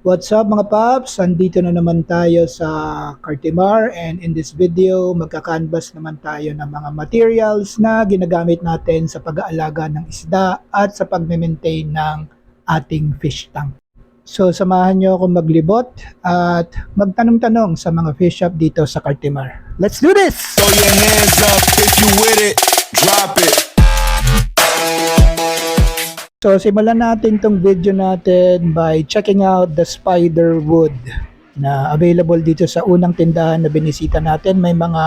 What's up mga paps? Andito na naman tayo sa Cartimar and in this video magka-canvas naman tayo ng mga materials na ginagamit natin sa pag-aalaga ng isda at sa pag-maintain ng ating fish tank. So samahan nyo ako maglibot at magtanong-tanong sa mga fish shop dito sa Cartimar. Let's do this! Throw your hands up if you with it, drop it. So simulan natin tong video natin by checking out the spider wood na available dito sa unang tindahan na binisita natin. May mga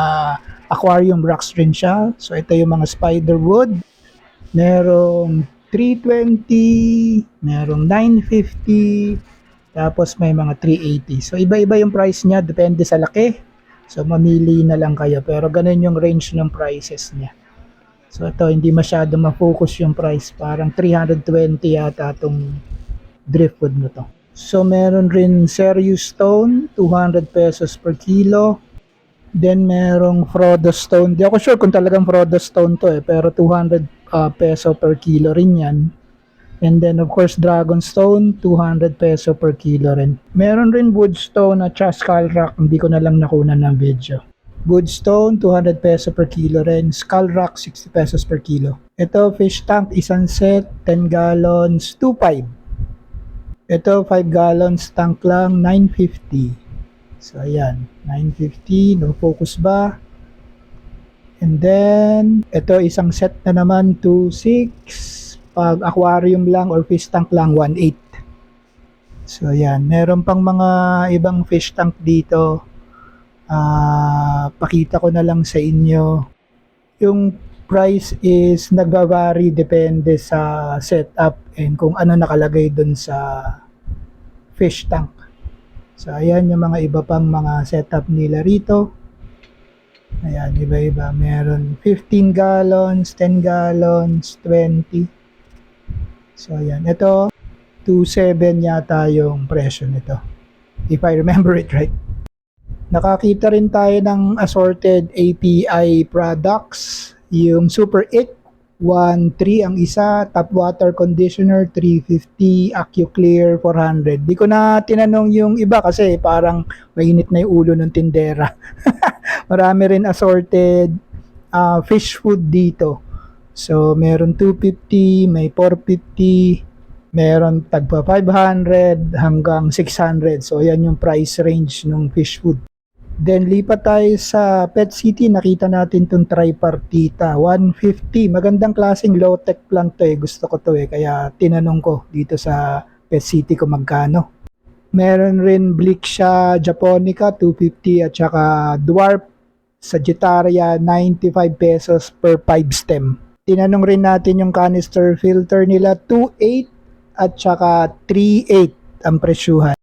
aquarium rocks rin siya. So ito yung mga spider wood. Merong 320, merong 950, tapos may mga 380. So iba-iba yung price niya, depende sa laki. So mamili na lang kayo, pero ganun yung range ng prices niya. So ito, hindi masyado ma-focus yung price. Parang 320 yata itong driftwood na to. So meron rin Serious Stone, 200 pesos per kilo. Then merong Frodo Stone. Di ako sure kung talagang Frodo Stone to pero 200 peso per kilo rin yan. And then of course Dragon Stone, 200 peso per kilo rin. Meron rin Wood Stone at Skull Rock. Hindi ko na lang nakunan ng video. Woodstone, 200 peso per kilo rin. Skull Rock, 60 pesos per kilo. Ito, fish tank, isang set, 10 gallons, 2.5. Ito, 5 gallons, tank lang, 950. So, ayan, 950, no focus ba? And then, ito, isang set na naman, 2.6. Pag aquarium lang or fish tank lang, 1.8. So, ayan, meron pang mga ibang fish tank dito. Pakita ko na lang sa inyo. Yung price is nagva-vary depende sa setup and kung ano nakalagay dun sa fish tank. So ayan yung mga iba pang mga setup nila rito. Ayan, iba-iba. Meron 15 gallons, 10 gallons, 20. So ayan, ito 2.7 yata yung presyo nito, if I remember it right. Nakakita rin tayo ng assorted API products. Yung Super Ick, 1.3 ang isa. Tap water conditioner, 350. AccuClear, 400. Di ko na tinanong yung iba kasi parang mainit na yung ulo ng tindera. Marami rin assorted fish food dito. So, meron 250, may 450, meron tagpa 500 hanggang 600. So, yan yung price range ng fish food. Then lipat tayo sa Pet City, nakita natin itong tripartita, 150. Magandang klaseng low-tech plant to gusto ko to kaya tinanong ko dito sa Pet City kung magkano. Meron rin Blixia Japonica, 250 at saka Dwarf Sagittaria, 95 pesos per 5 stem. Tinanong rin natin yung canister filter nila, 2.8 at saka 3.8 ang presyuhan.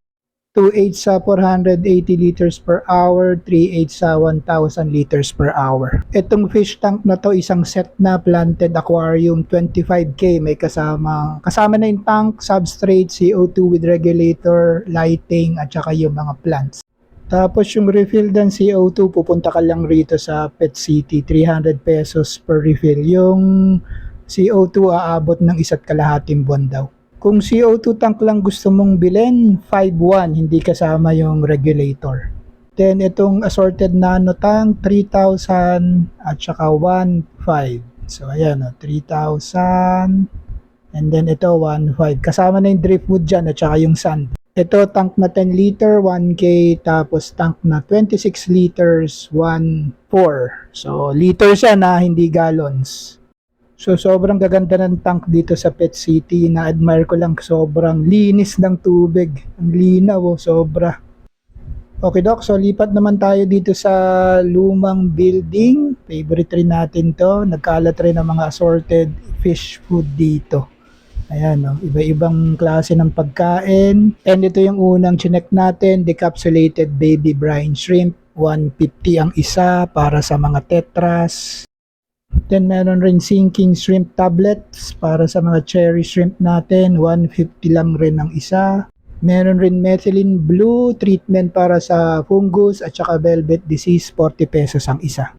2.8 sa 480 liters per hour, 3.8 sa 1,000 liters per hour. Itong fish tank na to, isang set na planted aquarium, 25k. May kasama na yung tank, substrate, CO2 with regulator, lighting, at saka yung mga plants. Tapos yung refill ng CO2, pupunta ka lang rito sa Pet City, 300 pesos per refill. Yung CO2 aabot ng 1.5 buwan daw. Kung CO2 tank lang gusto mong bilhin, 5.1, hindi kasama yung regulator. Then itong assorted nano tank, 3,000 at saka 1.5. So ayan, 3,000 and then ito 1.5. Kasama na yung driftwood dyan at saka yung sand. Ito tank na 10 liter, 1K, tapos tank na 26 liters, 1.4. So liter siya na, hindi gallons. So sobrang gaganda ng tank dito sa Pet City. Na-admire ko lang, sobrang linis ng tubig. Ang linaw, sobra. Okay Doc, so lipat naman tayo dito sa lumang building. Favorite rin natin to. Nagkalat rin ng mga assorted fish food dito. Ayan, iba-ibang klase ng pagkain. And ito yung unang chinek natin, decapsulated baby brine shrimp. 150 ang isa para sa mga tetras. Then meron rin sinking shrimp tablets para sa mga cherry shrimp natin, 150 lang rin ang isa. Meron rin methylene blue treatment para sa fungus at saka velvet disease, 40 pesos ang isa.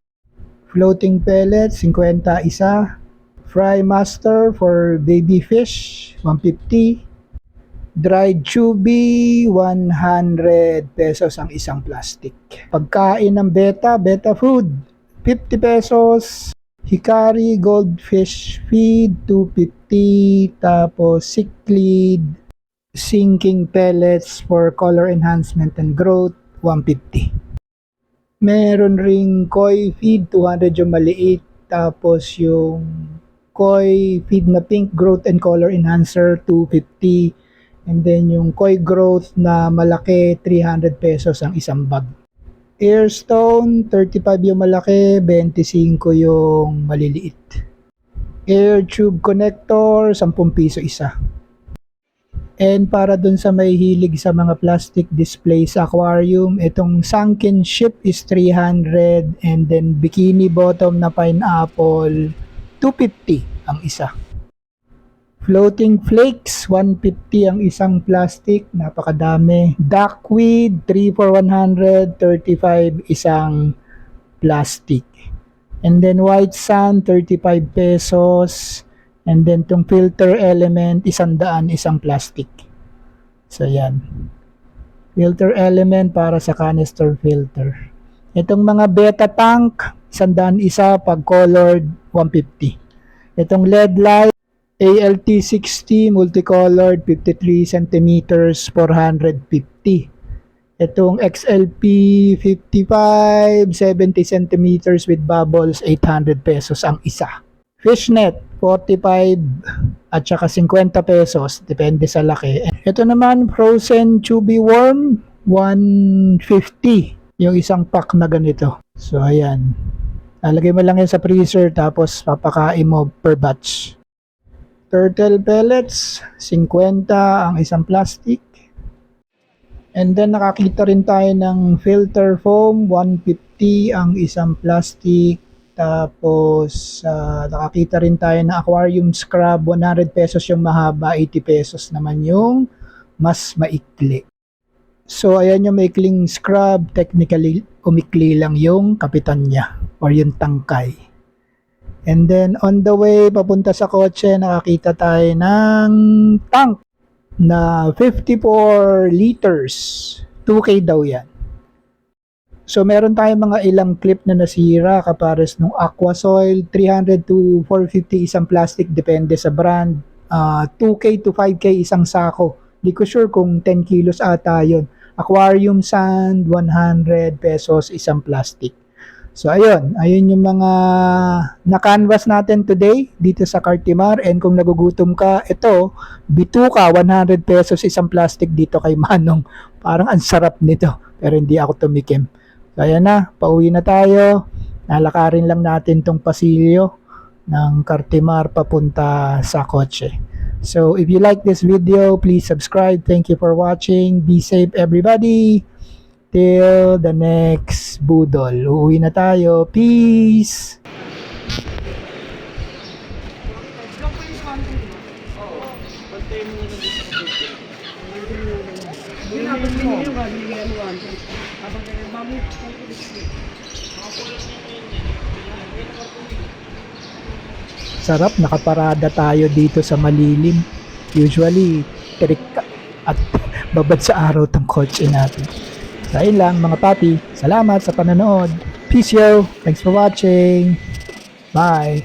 Floating pellets, 50 isa. Fry master for baby fish, 150. Dried chubby, 100 pesos ang isang plastic. Pagkain ng beta food, 50 pesos. Hikari goldfish feed, 250. Tapos cichlid, sinking pellets for color enhancement and growth, 150. Meron ring koi feed, 200 yung maliit. Tapos yung koi feed na pink growth and color enhancer, 250. And then yung koi growth na malaki, 300 pesos ang isang bag. Airstone, 35 yung malaki, 25 yung maliliit. Air tube connector, 10 piso isa. And para dun sa may hilig sa mga plastic display sa aquarium, itong sunken ship is 300, and then bikini bottom na pineapple, 250 ang isa. Floating flakes, 150 ang isang plastic, napakadami. Duckweed, 3 for 100, 35 isang plastic. And then white sand, 35 pesos. And then tong filter element, 100 isang plastic. So yan. Filter element para sa canister filter. Itong mga beta tank, 100 isa, pag colored, 150. Itong LED light, ALT60 multicolored, 53 centimeters, 450. Itong XLP 55, 70 centimeters with bubbles, 800 pesos ang isa. Fishnet, 45 at saka 50 pesos, depende sa laki. Ito naman, frozen chubby worm, 150 yung isang pack na ganito. So ayan, lalagay mo lang yan sa freezer tapos papakain mo per batch. Turtle pellets, 50 ang isang plastic. And then nakakita rin tayo ng filter foam, 150 ang isang plastic. Tapos nakakita rin tayo ng aquarium scrub, 100 pesos yung mahaba, 80 pesos naman yung mas maikli. So ayan yung maikling scrub, technically umikli lang yung kapitan niya or yung tangkay. And then on the way papunta sa kotse, nakakita tayo ng tank na 54 liters. 2K daw yan. So meron tayong mga ilang clip na nasira kapares nung Aquasoil, 300 to 450 isang plastic, depende sa brand. 2K to 5K isang sako. Di ko sure kung 10 kilos ata yun. Aquarium sand, 100 pesos isang plastic. So ayun yung mga na-canvas natin today dito sa Cartimar. And kung nagugutom ka, ito, bituka, 100 pesos isang plastic dito kay Manong. Parang ang sarap nito, pero hindi ako tumikim. So ayan na, pauwi na tayo. Nalakarin lang natin tong pasilyo ng Cartimar papunta sa kotse. So if you like this video, please subscribe. Thank you for watching. Be safe everybody. Till the next budol. Uuwi na tayo. Peace! Sarap, nakaparada tayo dito sa malilim. Usually, tirik at babad sa araw tong kotse natin. Dahil lang mga papi, salamat sa panonood. Peace yo! Thanks for watching. Bye!